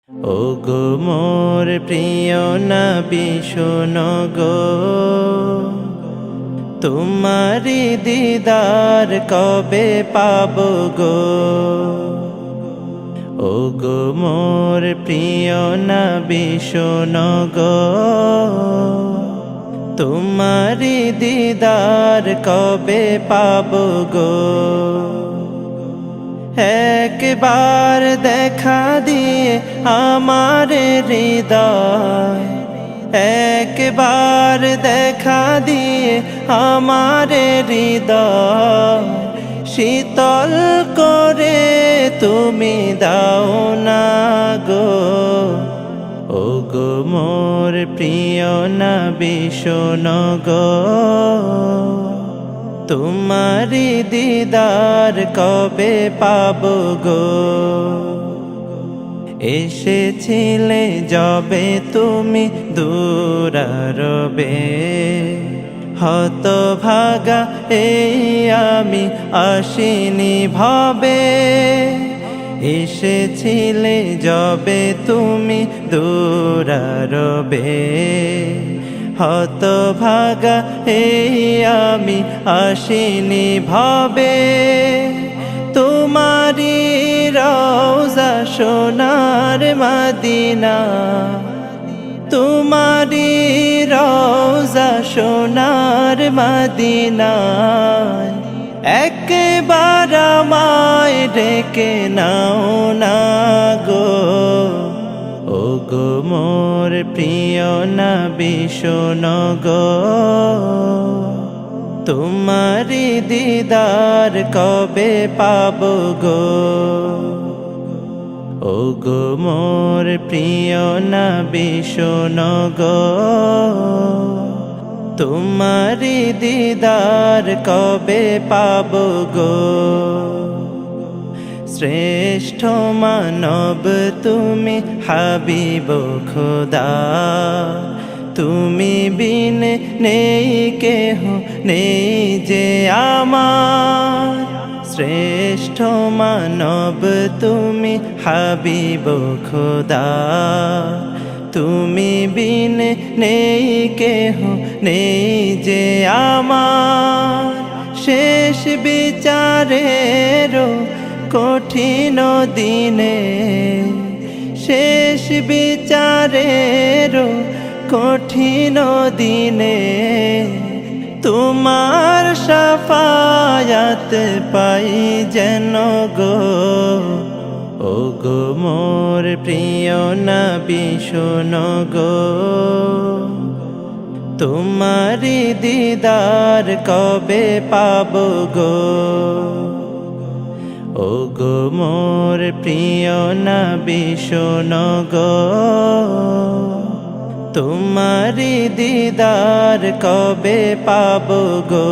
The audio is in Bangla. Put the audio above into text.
ওগো মোর প্রিয় নবী শোনো গো, তোমারি দিদার কবে পাবো গো। ওগো মোর প্রিয় নবী শোনো গো, তোমারি দিদার কবে পাবো গো। একবার দেখা দিয়ে আমার হৃদয়, একবার দেখা দিয়ে আমার হৃদয় শীতল করে তুমি দাও না গো। ওগো মোর প্রিয় নবী শোনো গো, তোমারি দিদার কবে পাবো গো। এসেছিলে যবে তুমি দূরারবে, হতভাগা এই আমি আসিনি ভবে। এসেছিলে যবে তুমি দূরারবে, হতভাগা এই আমি আসিনি ভবে। তোমারি রওজা সোনার মদিনা, তোমারি রওজা সোনার মদিনা, একবার আমায় ডেকে নাও না গো। ওগো মোর প্রিয় নবী শোনো গো, তোমারি দিদার কবে পাবো গো। ওগো মোর প্রিয় নবী শোনো গো, তোমারি দিদার কবে পাবো গো। শ্রেষ্ঠ মানব তুমি হাবিব খোদা, তুমি বিন নেই কেহ নেই যে আমার। শ্রেষ্ঠ মানব তুমি হাবিব খোদা, তুমি বিন নেই কেহ নেই যে আমার। শেষ বিচারেরও কঠিন দিনে, শেষ বিচারেরও কঠিন দিনে, তোমার শাফায়াত পাই যেন গো। ওগো মোর প্রিয় নবী শোনো গো, তোমারি দিদার কবে পাবো গো। ওগো মোর প্রিয় নবী শোনো গো, তোমারি দিদার কবে পাবো গো।